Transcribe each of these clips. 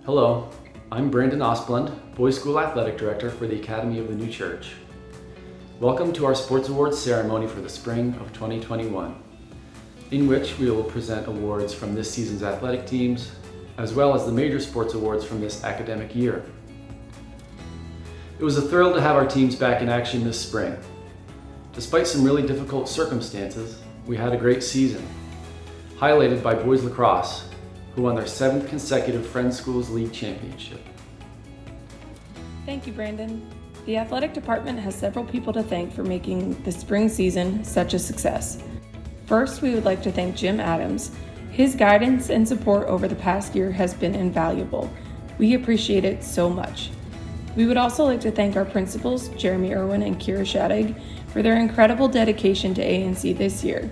Hello, I'm Brandon Asplundh, Boys School Athletic Director for the Academy of the New Church. Welcome to our Sports Awards ceremony for the spring of 2021, in which we will present awards from this season's athletic teams, as well as the major sports awards from this academic year. It was a thrill to have our teams back in action this spring. Despite some really difficult circumstances, we had a great season, highlighted by boys lacrosse, who won their 7th consecutive Friends Schools League Championship. Thank you, Brandon. The athletic department has several people to thank for making the spring season such a success. First, we would like to thank Jim Adams. His guidance and support over the past year has been invaluable. We appreciate it so much. We would also like to thank our principals, Jeremy Irwin and Kira Shadig, for their incredible dedication to ANC this year.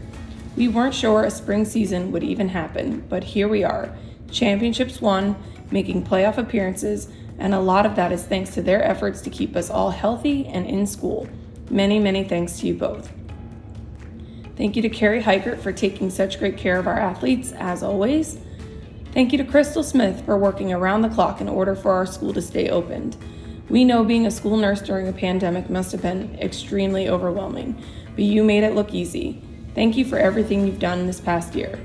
We weren't sure a spring season would even happen, but here we are. Championships won, making playoff appearances, and a lot of that is thanks to their efforts to keep us all healthy and in school. Many, many thanks to you both. Thank you to Carrie Hikert for taking such great care of our athletes, as always. Thank you to Crystal Smith for working around the clock in order for our school to stay opened. We know being a school nurse during a pandemic must have been extremely overwhelming, but you made it look easy. Thank you for everything you've done this past year.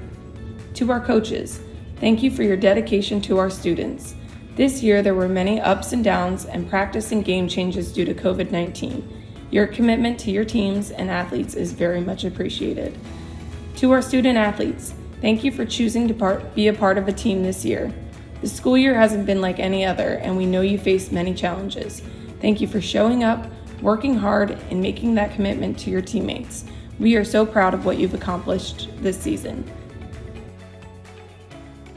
To our coaches, thank you for your dedication to our students. This year there were many ups and downs and practice and game changes due to COVID-19. Your commitment to your teams and athletes is very much appreciated. To our student athletes, thank you for choosing to be a part of a team this year. The school year hasn't been like any other, and we know you faced many challenges. Thank you for showing up, working hard, and making that commitment to your teammates. We are so proud of what you've accomplished this season.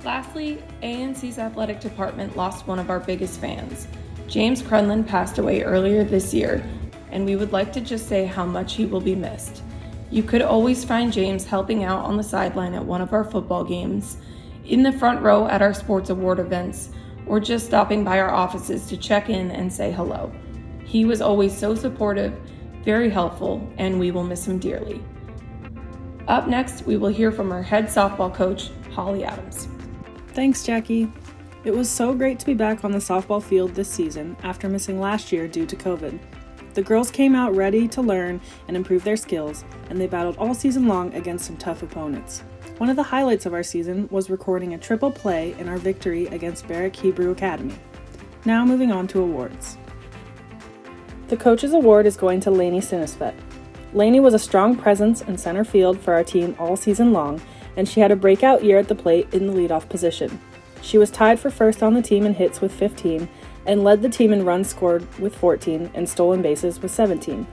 Lastly, ANC's athletic department lost one of our biggest fans. James Crunlin passed away earlier this year, and we would like to just say how much he will be missed. You could always find James helping out on the sideline at one of our football games, in the front row at our sports award events, or just stopping by our offices to check in and say hello. He was always so supportive, very helpful, and we will miss him dearly. Up next, we will hear from our head softball coach, Holly Adams. Thanks, Jackie. It was so great to be back on the softball field this season after missing last year due to COVID. The girls came out ready to learn and improve their skills, and they battled all season long against some tough opponents. One of the highlights of our season was recording a triple play in our victory against Barrack Hebrew Academy. Now moving on to awards. The Coach's Award is going to Lainey Sinisvet. Lainey was a strong presence in center field for our team all season long, and she had a breakout year at the plate in the leadoff position. She was tied for first on the team in hits with 15, and led the team in runs scored with 14 and stolen bases with 17.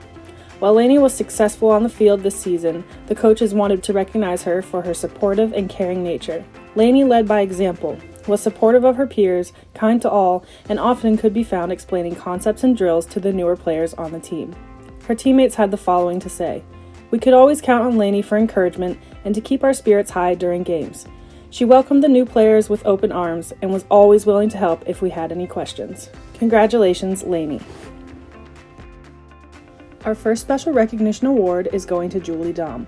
While Lainey was successful on the field this season, the coaches wanted to recognize her for her supportive and caring nature. Lainey led by example, was supportive of her peers, kind to all, and often could be found explaining concepts and drills to the newer players on the team. Her teammates had the following to say: "We could always count on Lainey for encouragement and to keep our spirits high during games. She welcomed the new players with open arms and was always willing to help if we had any questions. Congratulations, Lainey." Our first special recognition award is going to Julie Dom.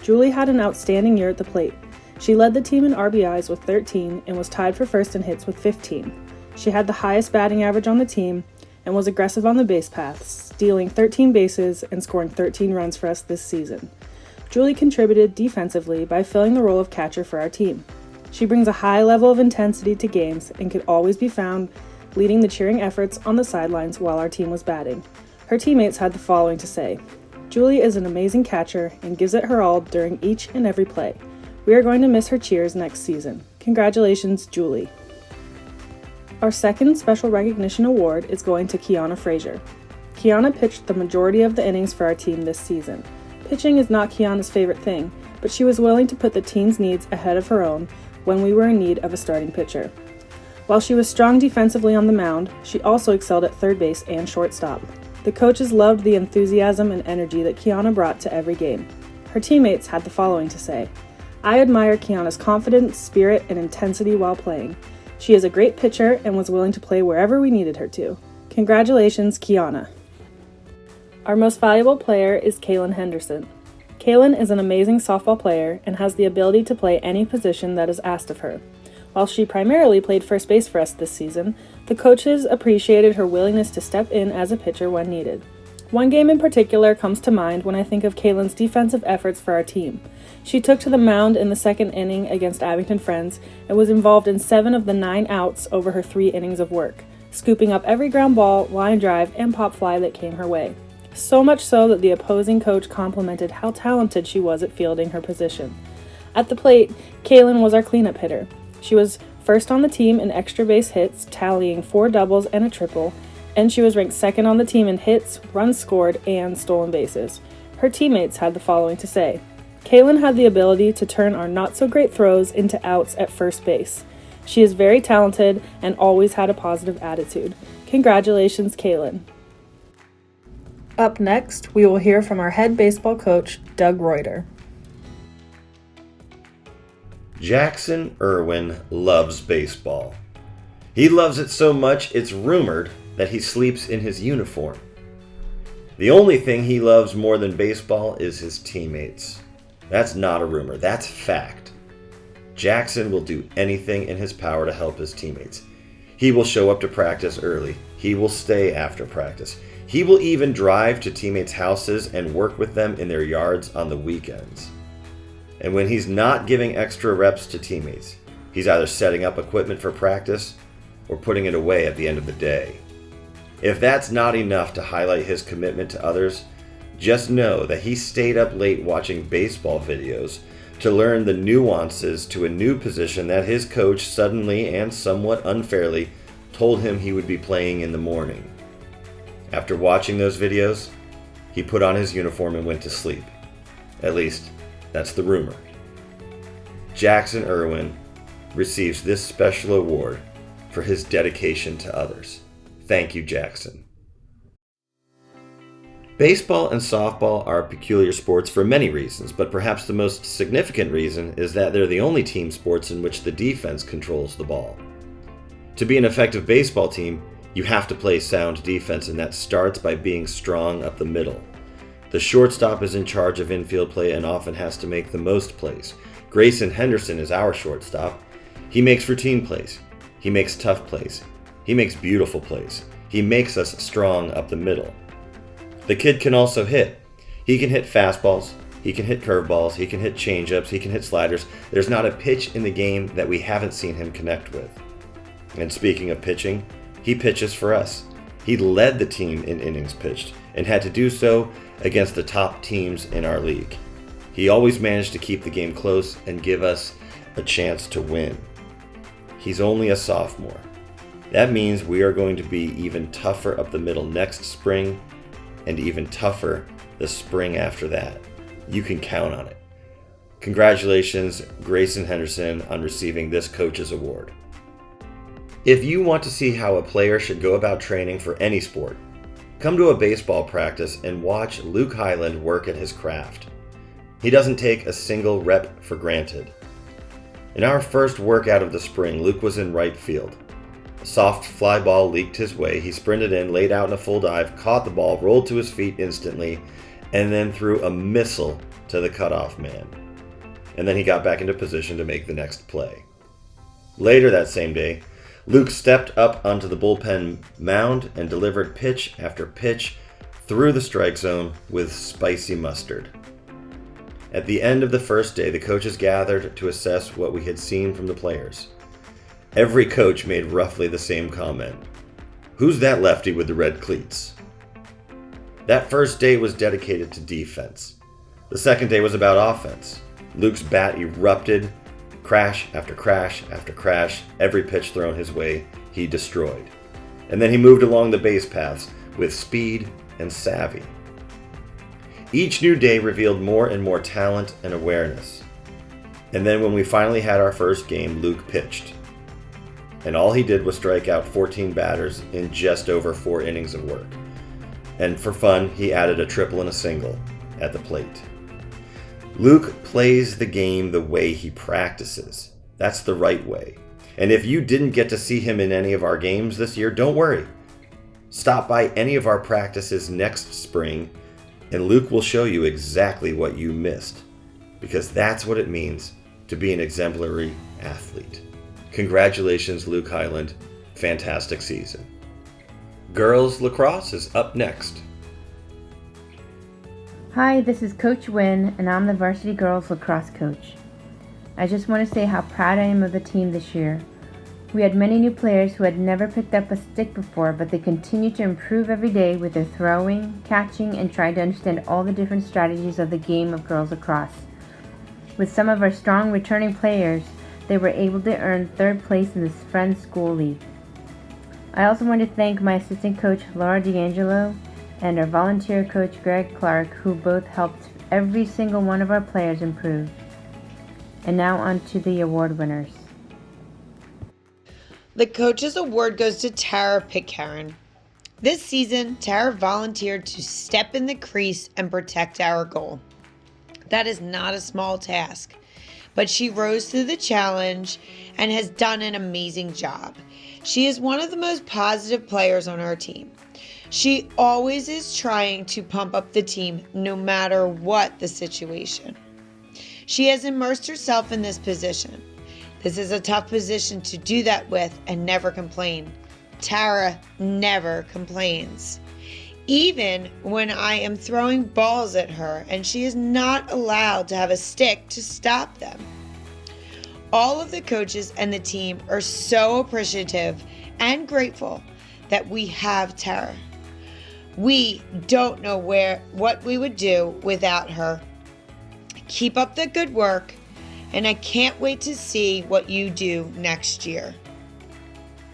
Julie had an outstanding year at the plate. She led the team in RBIs with 13 and was tied for first in hits with 15. She had the highest batting average on the team and was aggressive on the base paths, stealing 13 bases and scoring 13 runs for us this season. Julie contributed defensively by filling the role of catcher for our team. She brings a high level of intensity to games and could always be found leading the cheering efforts on the sidelines while our team was batting. Her teammates had the following to say: "Julie is an amazing catcher and gives it her all during each and every play. We are going to miss her cheers next season. Congratulations, Julie." Our second special recognition award is going to Kiana Frazier. Kiana pitched the majority of the innings for our team this season. Pitching is not Kiana's favorite thing, but she was willing to put the team's needs ahead of her own when we were in need of a starting pitcher. While she was strong defensively on the mound, she also excelled at third base and shortstop. The coaches loved the enthusiasm and energy that Kiana brought to every game. Her teammates had the following to say: "I admire Kiana's confidence, spirit, and intensity while playing. She is a great pitcher and was willing to play wherever we needed her to. Congratulations, Kiana." Our most valuable player is Caelyn Henderson. Caelyn is an amazing softball player and has the ability to play any position that is asked of her. While she primarily played first base for us this season, the coaches appreciated her willingness to step in as a pitcher when needed. One game in particular comes to mind when I think of Caelyn's defensive efforts for our team. She took to the mound in the second inning against Abington Friends and was involved in 7 of the 9 outs over her 3 innings of work, scooping up every ground ball, line drive, and pop fly that came her way. So much so that the opposing coach complimented how talented she was at fielding her position. At the plate, Caelyn was our cleanup hitter. She was first on the team in extra base hits, tallying 4 doubles and a triple, and she was ranked second on the team in hits, runs scored, and stolen bases. Her teammates had the following to say: Caelyn had the ability to turn our not-so-great throws into outs at first base. She is very talented and always had a positive attitude. Congratulations, Caelyn. Up next, we will hear from our head baseball coach, Doug Reuter. Jackson Irwin loves baseball. He loves it so much it's rumored that he sleeps in his uniform. The only thing he loves more than baseball is his teammates. That's not a rumor, that's fact. Jackson will do anything in his power to help his teammates. He will show up to practice early. He will stay after practice. He will even drive to teammates' houses and work with them in their yards on the weekends. And when he's not giving extra reps to teammates, he's either setting up equipment for practice or putting it away at the end of the day. If that's not enough to highlight his commitment to others, just know that he stayed up late watching baseball videos to learn the nuances to a new position that his coach suddenly and somewhat unfairly told him he would be playing in the morning. After watching those videos, he put on his uniform and went to sleep. At least, that's the rumor. Jackson Irwin receives this special award for his dedication to others. Thank you, Jackson. Baseball and softball are peculiar sports for many reasons, but perhaps the most significant reason is that they're the only team sports in which the defense controls the ball. To be an effective baseball team, you have to play sound defense, and that starts by being strong up the middle. The shortstop is in charge of infield play and often has to make the most plays. Grayson Henderson is our shortstop. He makes routine plays. He makes tough plays. He makes beautiful plays. He makes us strong up the middle. The kid can also hit. He can hit fastballs. He can hit curveballs. He can hit changeups. He can hit sliders. There's not a pitch in the game that we haven't seen him connect with. And speaking of pitching, he pitches for us. He led the team in innings pitched and had to do so against the top teams in our league. He always managed to keep the game close and give us a chance to win. He's only a sophomore. That means we are going to be even tougher up the middle next spring and even tougher the spring after that. You can count on it. Congratulations, Grayson Henderson, on receiving this coach's award. If you want to see how a player should go about training for any sport, come to a baseball practice and watch Luke Highland work at his craft. He doesn't take a single rep for granted. In our first workout of the spring, Luke was in right field. A soft fly ball leaked his way. He sprinted in, laid out in a full dive, caught the ball, rolled to his feet instantly, and then threw a missile to the cutoff man. And then he got back into position to make the next play. Later that same day, Luke stepped up onto the bullpen mound and delivered pitch after pitch through the strike zone with spicy mustard. At the end of the first day, the coaches gathered to assess what we had seen from the players. Every coach made roughly the same comment. Who's that lefty with the red cleats? That first day was dedicated to defense. The second day was about offense. Luke's bat erupted. Crash after crash after crash, every pitch thrown his way, he destroyed. And then he moved along the base paths with speed and savvy. Each new day revealed more and more talent and awareness. And then when we finally had our first game, Luke pitched. And all he did was strike out 14 batters in just over 4 innings of work. And for fun, he added a triple and a single at the plate. Luke plays the game the way he practices. That's the right way. And if you didn't get to see him in any of our games this year, don't worry. Stop by any of our practices next spring, and Luke will show you exactly what you missed. Because that's what it means to be an exemplary athlete. Congratulations, Luke Highland. Fantastic season. Girls lacrosse is up next. Hi, this is Coach Wynn, and I'm the varsity girls lacrosse coach. I just want to say how proud I am of the team this year. We had many new players who had never picked up a stick before, but they continue to improve every day with their throwing, catching, and trying to understand all the different strategies of the game of girls lacrosse. With some of our strong returning players, they were able to earn third place in the Friends School League. I also want to thank my assistant coach Laura D'Angelo and our volunteer coach Greg Clark, who both helped every single one of our players improve. And now on to the award winners. The Coach's Award goes to Tara Pitcairn. This season, Tara volunteered to step in the crease and protect our goal. That is not a small task, but she rose to the challenge and has done an amazing job. She is one of the most positive players on our team. She always is trying to pump up the team no matter what the situation. She has immersed herself in this position. This is a tough position to do that with and never complain. Tara never complains. Even when I am throwing balls at her and she is not allowed to have a stick to stop them. All of the coaches and the team are so appreciative and grateful that we have Tara. We don't know what we would do without her. Keep up the good work, and I can't wait to see what you do next year.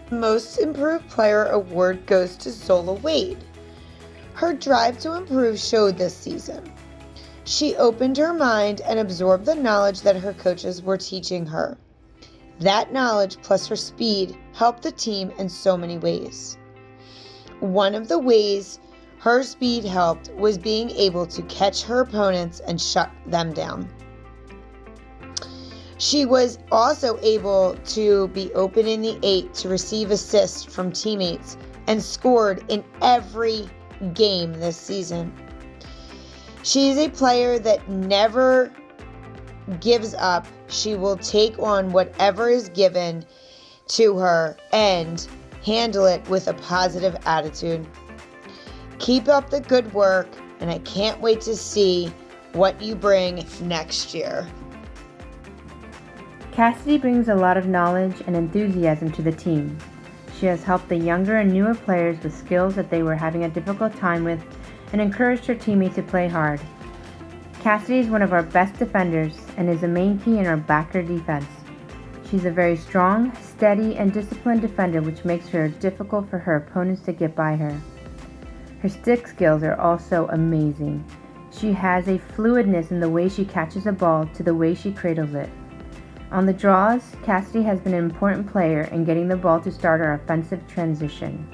Most Improved Player Award goes to Zola Wade. Her drive to improve showed this season. She opened her mind and absorbed the knowledge that her coaches were teaching her. That knowledge plus her speed helped the team in so many ways. One of the ways her speed helped was being able to catch her opponents and shut them down. She was also able to be open in the 8 to receive assists from teammates and scored in every game this season. She is a player that never gives up. She will take on whatever is given to her and handle it with a positive attitude. Keep up the good work, and I can't wait to see what you bring next year. Cassidy brings a lot of knowledge and enthusiasm to the team. She has helped the younger and newer players with skills that they were having a difficult time with and encouraged her teammates to play hard. Cassidy is one of our best defenders and is a main key in our backer defense. She's a very strong, steady, and disciplined defender, which makes her difficult for her opponents to get by her. Her stick skills are also amazing. She has a fluidness in the way she catches a ball to the way she cradles it. On the draws, Cassidy has been an important player in getting the ball to start our offensive transition.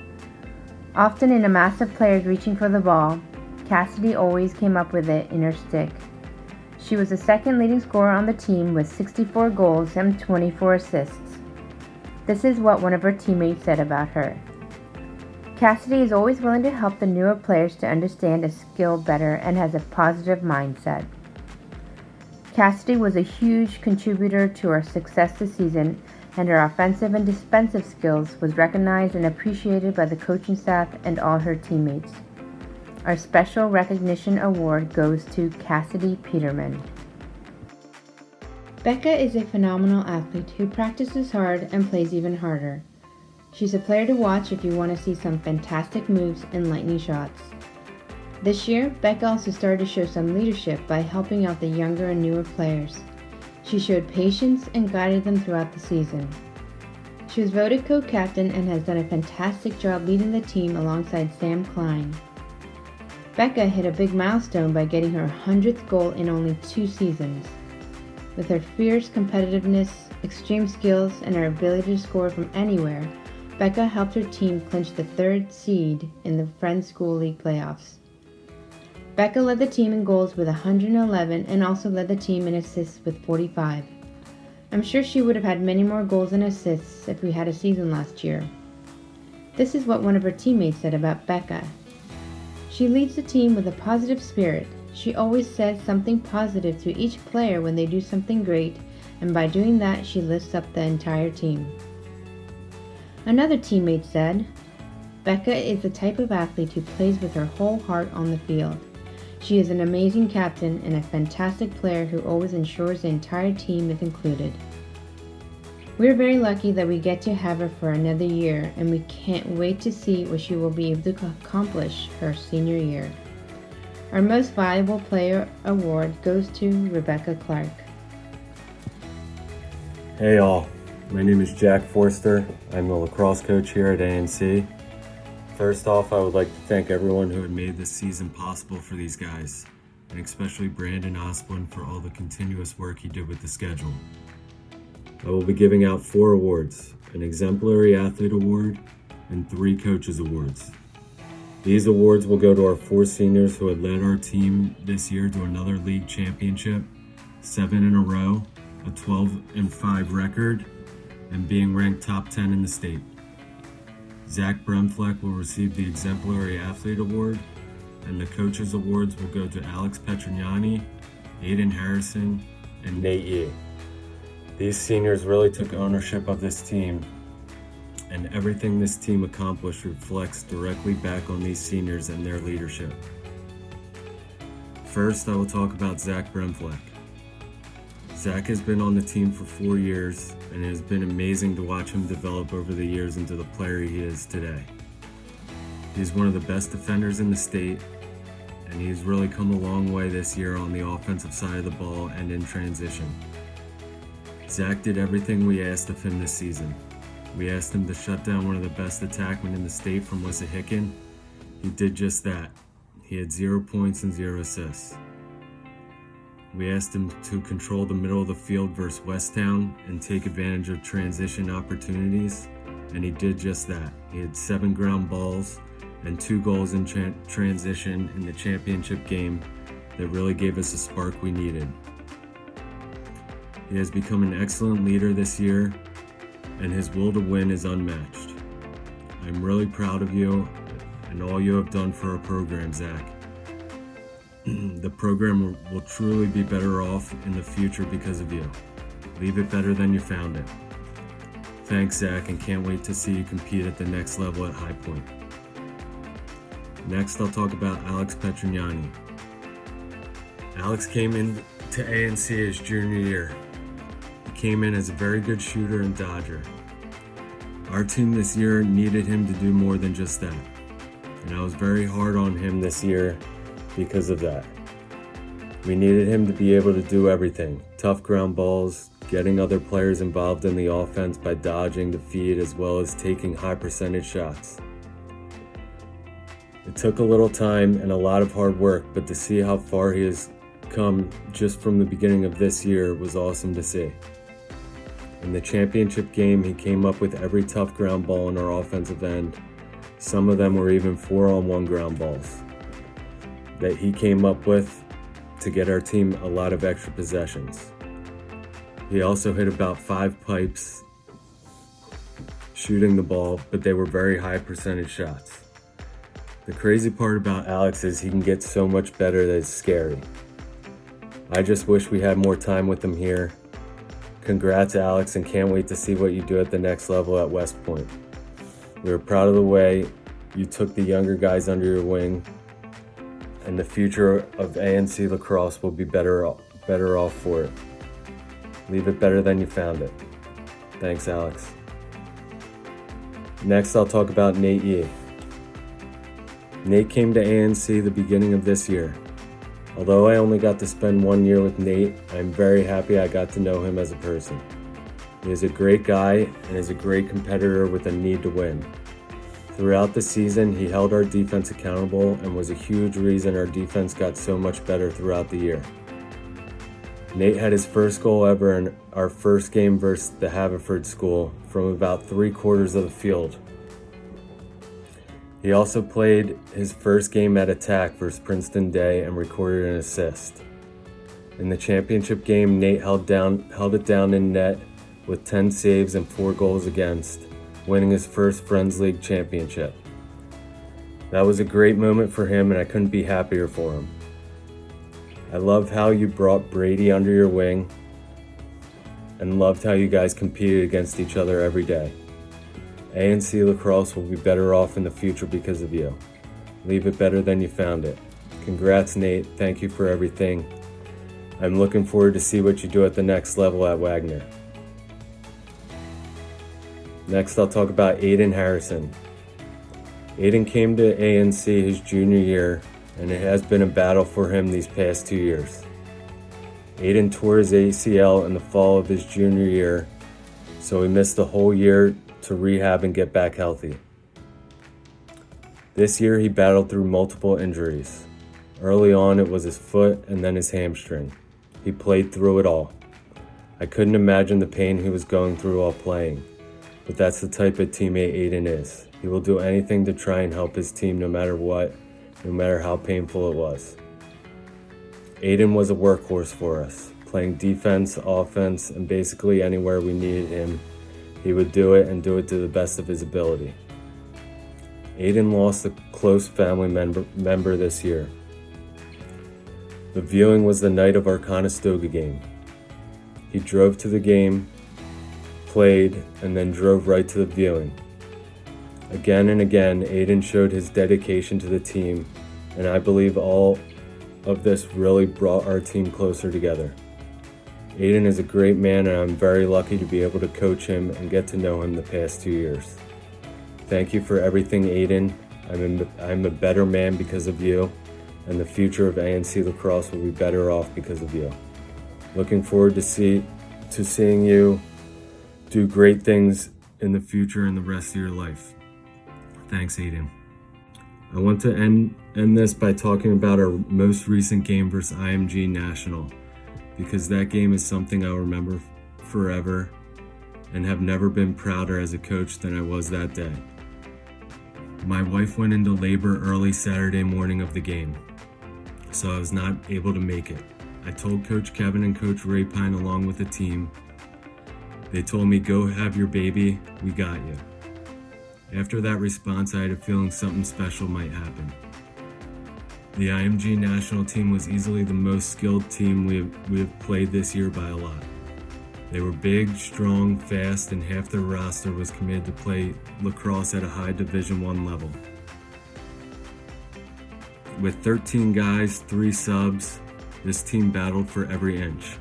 Often in a mass of players reaching for the ball, Cassidy always came up with it in her stick. She was the second leading scorer on the team with 64 goals and 24 assists. This is what one of her teammates said about her. Cassidy is always willing to help the newer players to understand a skill better and has a positive mindset. Cassidy was a huge contributor to our success this season, and her offensive and defensive skills was recognized and appreciated by the coaching staff and all her teammates. Our special recognition award goes to Cassidy Peterman. Becca is a phenomenal athlete who practices hard and plays even harder. She's a player to watch if you want to see some fantastic moves and lightning shots. This year, Becca also started to show some leadership by helping out the younger and newer players. She showed patience and guided them throughout the season. She was voted co-captain and has done a fantastic job leading the team alongside Sam Klein. Becca hit a big milestone by getting her 100th goal in only 2 seasons. With her fierce competitiveness, extreme skills, and her ability to score from anywhere, Becca helped her team clinch the 3rd seed in the Friends School League playoffs. Becca led the team in goals with 111 and also led the team in assists with 45. I'm sure she would have had many more goals and assists if we had a season last year. This is what one of her teammates said about Becca. She leads the team with a positive spirit. She always says something positive to each player when they do something great and by doing that, she lifts up the entire team. Another teammate said, "Becca is the type of athlete who plays with her whole heart on the field. She is an amazing captain and a fantastic player who always ensures the entire team is included. We're very lucky that we get to have her for another year, and we can't wait to see what she will be able to accomplish her senior year." Our Most Valuable Player award goes to Rebecca Clark. Hey all, my name is Jack Forster. I'm the lacrosse coach here at ANC. First off, I would like to thank everyone who had made this season possible for these guys, and especially Brandon Asplundh for all the continuous work he did with the schedule. I will be giving out 4 awards, an Exemplary Athlete Award and 3 Coaches Awards. These awards will go to our 4 seniors who had led our team this year to another league championship, 7 in a row, a 12-5 record, and being ranked top 10 in the state. Zack will receive the Exemplary Athlete Award, and the Coaches Awards will go to Alex Petrignani, Aiden Harrison, and Nate Yee. These seniors really took ownership of this team, and everything this team accomplished reflects directly back on these seniors and their leadership. First, I will talk about Zack Bremfleck. Zack has been on the team for 4 years, and it has been amazing to watch him develop over the years into the player he is today. He's one of the best defenders in the state, and he's really come a long way this year on the offensive side of the ball and in transition. Zack did everything we asked of him this season. We asked him to shut down one of the best attackmen in the state from Wissahickon. He did just that. He had 0 points and 0 assists. We asked him to control the middle of the field versus Westtown and take advantage of transition opportunities, and he did just that. He had 7 ground balls and 2 goals in transition in the championship game that really gave us the spark we needed. He has become an excellent leader this year, and his will to win is unmatched. I'm really proud of you and all you have done for our program, Zack. The program will truly be better off in the future because of you. Leave it better than you found it. Thanks, Zack, and can't wait to see you compete at the next level at High Point. Next, I'll talk about Alex Petrignani. Alex came into ANC his junior year. He came in as a very good shooter and dodger. Our team this year needed him to do more than just that, and I was very hard on him this year because of that. We needed him to be able to do everything: tough ground balls, getting other players involved in the offense by dodging the feed, as well as taking high percentage shots. It took a little time and a lot of hard work, but to see how far he has come just from the beginning of this year was awesome to see. In the championship game, he came up with every tough ground ball on our offensive end. Some of them were even 4-on-1 ground balls that he came up with to get our team a lot of extra possessions. He also hit about 5 pipes shooting the ball, but they were very high percentage shots. The crazy part about Alex is he can get so much better that it's scary. I just wish we had more time with him here. Congrats, Alex, and can't wait to see what you do at the next level at West Point. We are proud of the way you took the younger guys under your wing, and the future of ANC lacrosse will be better off for it. Leave it better than you found it. Thanks, Alex. Next, I'll talk about Nate Yee. Nate came to ANC the beginning of this year. Although I only got to spend 1 year with Nate, I'm very happy I got to know him as a person. He is a great guy and is a great competitor with a need to win. Throughout the season, he held our defense accountable and was a huge reason our defense got so much better throughout the year. Nate had his first goal ever in our first game versus the Haverford School from about 3/4 of the field. He also played his first game at attack versus Princeton Day and recorded an assist. In the championship game, Nate held it down in net with 10 saves and 4 goals against, winning his first Friends League championship. That was a great moment for him, and I couldn't be happier for him. I love how you brought Brady under your wing and loved how you guys competed against each other every day. A&C Lacrosse will be better off in the future because of you. Leave it better than you found it. Congrats, Nate. Thank you for everything. I'm looking forward to see what you do at the next level at Wagner. Next, I'll talk about Aiden Harrison. Aiden came to A&C his junior year, and it has been a battle for him these past 2 years. Aiden tore his ACL in the fall of his junior year, so he missed the whole year to rehab and get back healthy. This year he battled through multiple injuries. Early on it was his foot and then his hamstring. He played through it all. I couldn't imagine the pain he was going through while playing, but that's the type of teammate Aiden is. He will do anything to try and help his team no matter what, no matter how painful it was. Aiden was a workhorse for us, playing defense, offense, and basically anywhere we needed him, he would do it and do it to the best of his ability. Aiden lost a close family member this year. The viewing was the night of our Conestoga game. He drove to the game, played, and then drove right to the viewing. Again and again, Aiden showed his dedication to the team, and I believe all of this really brought our team closer together. Aiden is a great man, and I'm very lucky to be able to coach him and get to know him the past 2 years. Thank you for everything, Aiden. I'm a better man because of you, and the future of A&C Lacrosse will be better off because of you. Looking forward to seeing you do great things in the future and the rest of your life. Thanks, Aiden. I want to end this by talking about our most recent game versus IMG National, because that game is something I'll remember forever and have never been prouder as a coach than I was that day. My wife went into labor early Saturday morning of the game, so I was not able to make it. I told Coach Kevin and Coach Rapine along with the team. They told me, "Go have your baby, we got you." After that response, I had a feeling something special might happen. The IMG national team was easily the most skilled team we have played this year by a lot. They were big, strong, fast, and half their roster was committed to play lacrosse at a high Division I level. With 13 guys, 3 subs, this team battled for every inch.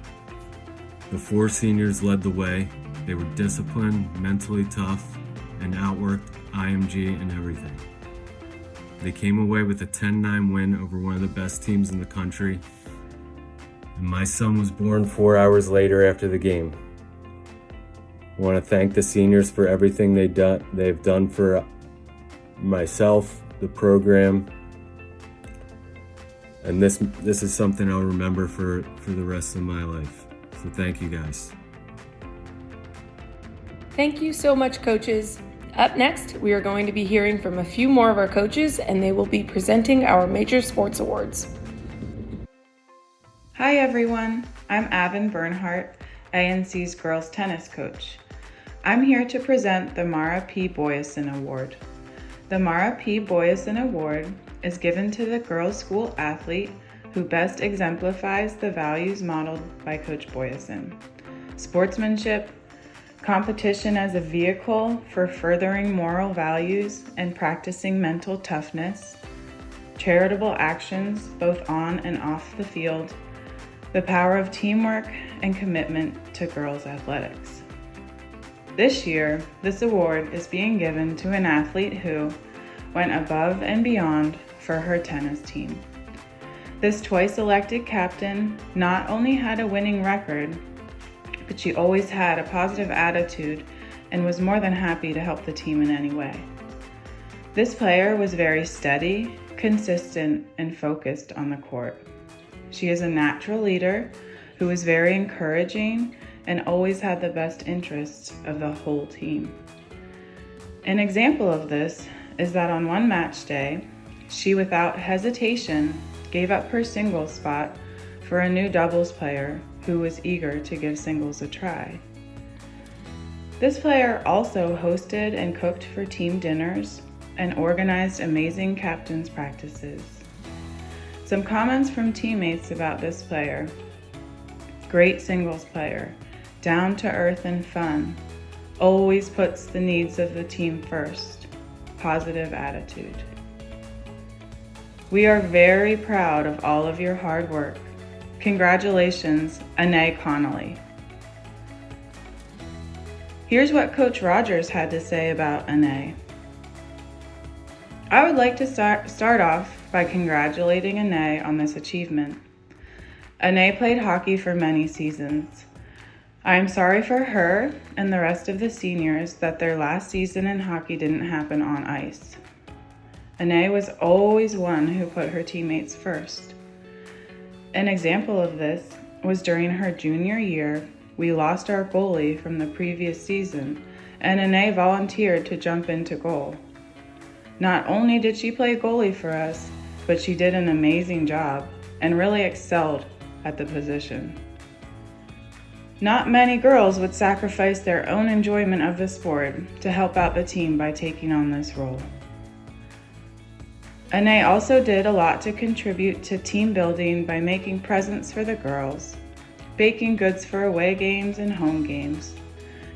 The 4 seniors led the way. They were disciplined, mentally tough, and outworked IMG in everything. They came away with a 10-9 win over one of the best teams in the country. And my son was born 4 hours later after the game. I want to thank the seniors for everything they've done for myself, the program, and this is something I'll remember for the rest of my life. So thank you guys. Thank you so much, coaches. Up next, we are going to be hearing from a few more of our coaches, and they will be presenting our major sports awards. Hi everyone, I'm Avon Bernhardt, ANC's girls tennis coach. I'm here to present the Marah P. Boyesen Award. The Marah P. Boyesen Award is given to the girls' school athlete who best exemplifies the values modeled by Coach Boyesen: sportsmanship, competition as a vehicle for furthering moral values and practicing mental toughness, charitable actions both on and off the field, the power of teamwork, and commitment to girls' athletics. This year, this award is being given to an athlete who went above and beyond for her tennis team. This twice elected captain not only had a winning record, but she always had a positive attitude and was more than happy to help the team in any way. This player was very steady, consistent, and focused on the court. She is a natural leader who is very encouraging and always had the best interests of the whole team. An example of this is that on one match day, she without hesitation gave up her singles spot for a new doubles player who was eager to give singles a try. This player also hosted and cooked for team dinners and organized amazing captain's practices. Some comments from teammates about this player: great singles player, down to earth and fun, always puts the needs of the team first, positive attitude. We are very proud of all of your hard work. Congratulations, Annae Connolly. Here's what Coach Rogers had to say about Annae. I would like to start off by congratulating Annae on this achievement. Annae played hockey for many seasons. I am sorry for her and the rest of the seniors that their last season in hockey didn't happen on ice. Annae was always one who put her teammates first. An example of this was during her junior year. We lost our goalie from the previous season, and Annae volunteered to jump into goal. Not only did she play goalie for us, but she did an amazing job and really excelled at the position. Not many girls would sacrifice their own enjoyment of the sport to help out the team by taking on this role. Annae also did a lot to contribute to team building by making presents for the girls, baking goods for away games and home games,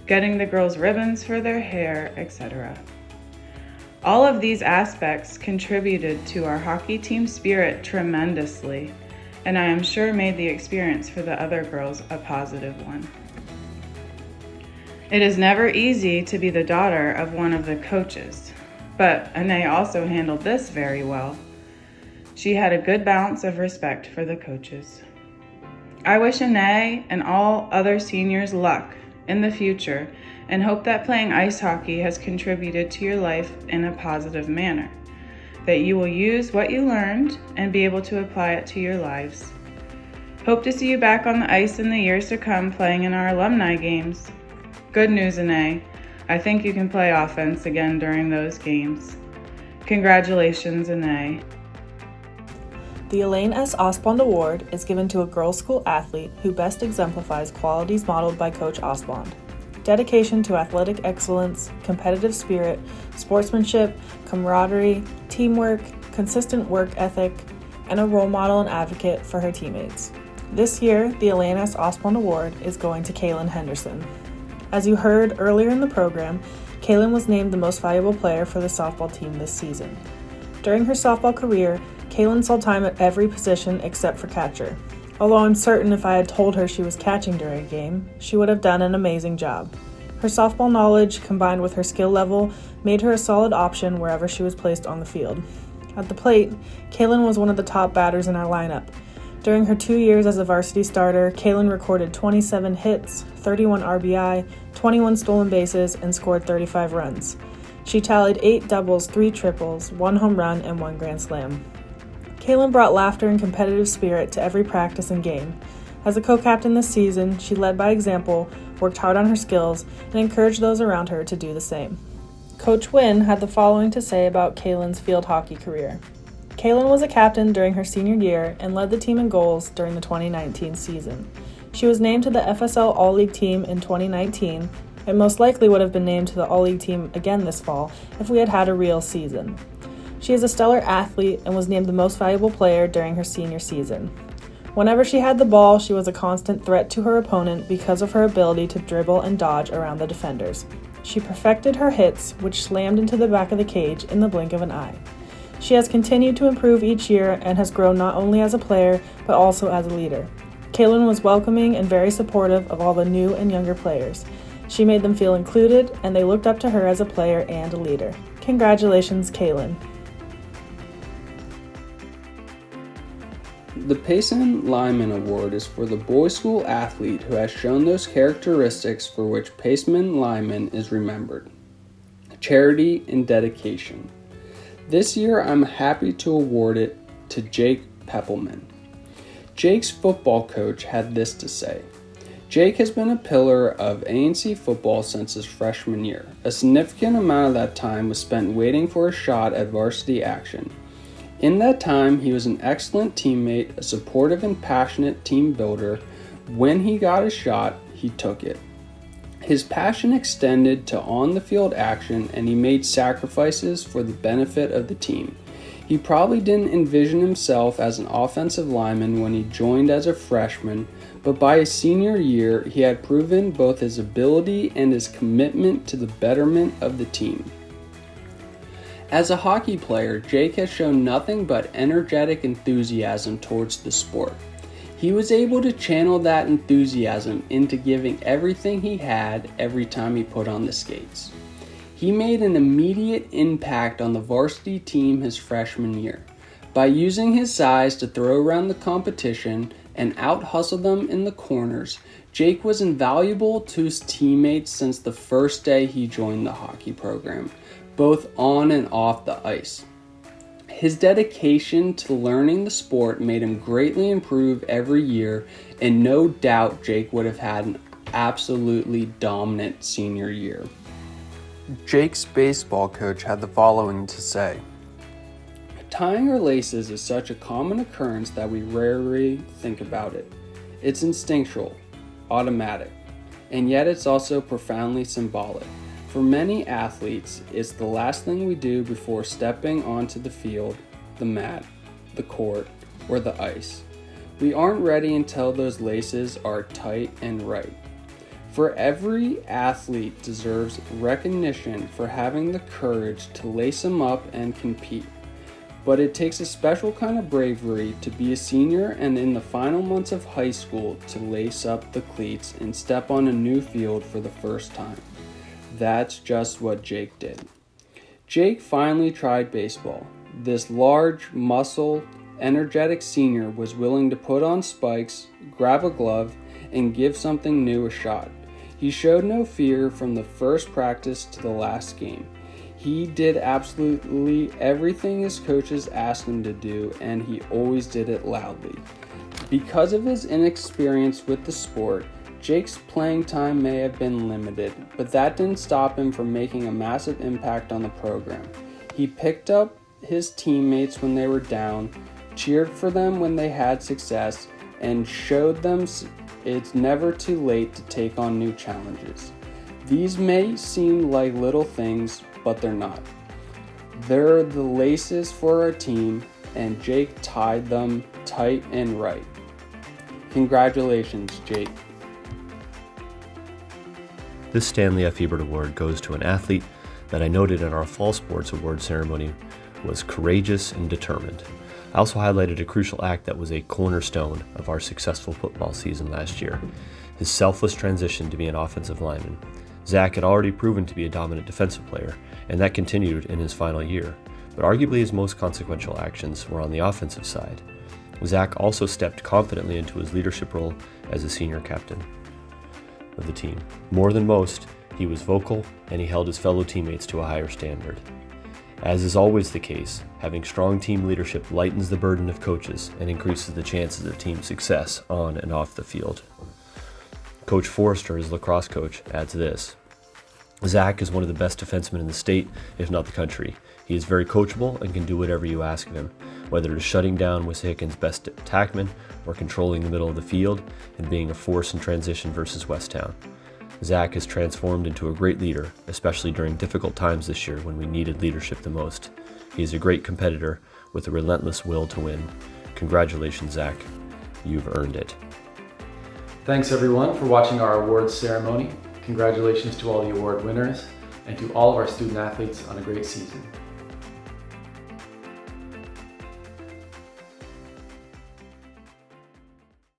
getting the girls ribbons for their hair, etc. All of these aspects contributed to our hockey team spirit tremendously, and I am sure made the experience for the other girls a positive one. It is never easy to be the daughter of one of the coaches, but Annae also handled this very well. She had a good balance of respect for the coaches. I wish Annae and all other seniors luck in the future and hope that playing ice hockey has contributed to your life in a positive manner, that you will use what you learned and be able to apply it to your lives. Hope to see you back on the ice in the years to come playing in our alumni games. Good news, Annae. I think you can play offense again during those games. Congratulations, Annae. The Elaine S. Asplundh Award is given to a girls' school athlete who best exemplifies qualities modeled by Coach Asplundh. Dedication to athletic excellence, competitive spirit, sportsmanship, camaraderie, teamwork, consistent work ethic, and a role model and advocate for her teammates. This year, the Elaine S. Asplundh Award is going to Caelyn Henderson. As you heard earlier in the program, Caelyn was named the most valuable player for the softball team this season. During her softball career, Caelyn saw time at every position except for catcher. Although I'm certain if I had told her she was catching during a game, she would have done an amazing job. Her softball knowledge, combined with her skill level, made her a solid option wherever she was placed on the field. At the plate, Caelyn was one of the top batters in our lineup. During her 2 years as a varsity starter, Caelyn recorded 27 hits, 31 RBI, 21 stolen bases, and scored 35 runs. She tallied 8 doubles, 3 triples, 1 home run, and 1 grand slam. Caelyn brought laughter and competitive spirit to every practice and game. As a co-captain this season, she led by example, worked hard on her skills, and encouraged those around her to do the same. Coach Wynn had the following to say about Caelyn's field hockey career. Caelyn was a captain during her senior year and led the team in goals during the 2019 season. She was named to the FSL All-League team in 2019 and most likely would have been named to the All-League team again this fall if we had had a real season. She is a stellar athlete and was named the most valuable player during her senior season. Whenever she had the ball, she was a constant threat to her opponent because of her ability to dribble and dodge around the defenders. She perfected her hits, which slammed into the back of the cage in the blink of an eye. She has continued to improve each year and has grown not only as a player, but also as a leader. Caelyn was welcoming and very supportive of all the new and younger players. She made them feel included, and they looked up to her as a player and a leader. Congratulations, Caelyn. The Payson Lyman Award is for the boys' school athlete who has shown those characteristics for which Payson Lyman is remembered: charity and dedication. This year, I'm happy to award it to Jake Peppelman. Jake's football coach had this to say: Jake has been a pillar of A&C football since his freshman year. A significant amount of that time was spent waiting for a shot at varsity action. In that time, he was an excellent teammate, a supportive and passionate team builder. When he got a shot, he took it. His passion extended to on-the-field action, and he made sacrifices for the benefit of the team. He probably didn't envision himself as an offensive lineman when he joined as a freshman, but by his senior year, he had proven both his ability and his commitment to the betterment of the team. As a hockey player, Jake has shown nothing but energetic enthusiasm towards the sport. He was able to channel that enthusiasm into giving everything he had every time he put on the skates. He made an immediate impact on the varsity team his freshman year by using his size to throw around the competition and out-hustle them in the corners. Jake was invaluable to his teammates since the first day he joined the hockey program, both on and off the ice. His dedication to learning the sport made him greatly improve every year, and no doubt Jake would have had an absolutely dominant senior year. Jake's baseball coach had the following to say: "Tying our laces is such a common occurrence that we rarely think about it. It's instinctual, automatic, and yet it's also profoundly symbolic. For many athletes, it's the last thing we do before stepping onto the field, the mat, the court, or the ice. We aren't ready until those laces are tight and right. For every athlete deserves recognition for having the courage to lace them up and compete. But it takes a special kind of bravery to be a senior and in the final months of high school to lace up the cleats and step on a new field for the first time. That's just what Jake did." Jake finally tried baseball. This large, muscle, energetic senior was willing to put on spikes, grab a glove, and give something new a shot. He showed no fear from the first practice to the last game. He did absolutely everything his coaches asked him to do, and he always did it loudly. Because of his inexperience with the sport, Jake's playing time may have been limited, but that didn't stop him from making a massive impact on the program. He picked up his teammates when they were down, cheered for them when they had success, and showed them it's never too late to take on new challenges. These may seem like little things, but they're not. They're the laces for our team, and Jake tied them tight and right. Congratulations, Jake. This Stanley F. Ebert Award goes to an athlete that I noted in our Fall Sports Award ceremony was courageous and determined. I also highlighted a crucial act that was a cornerstone of our successful football season last year, his selfless transition to be an offensive lineman. Zack had already proven to be a dominant defensive player, and that continued in his final year, but arguably his most consequential actions were on the offensive side. Zack also stepped confidently into his leadership role as a senior captain of the team. More than most, he was vocal and he held his fellow teammates to a higher standard. As is always the case, having strong team leadership lightens the burden of coaches and increases the chances of team success on and off the field. Coach Forrester, his lacrosse coach, adds this: "Zack is one of the best defensemen in the state, if not the country. He is very coachable and can do whatever you ask of him, whether it is shutting down Wissahickon's best attackman or controlling the middle of the field and being a force in transition versus Westtown. Zack has transformed into a great leader, especially during difficult times this year when we needed leadership the most. He is a great competitor with a relentless will to win. Congratulations, Zack. You've earned it." Thanks everyone for watching our awards ceremony. Congratulations to all the award winners and to all of our student athletes on a great season.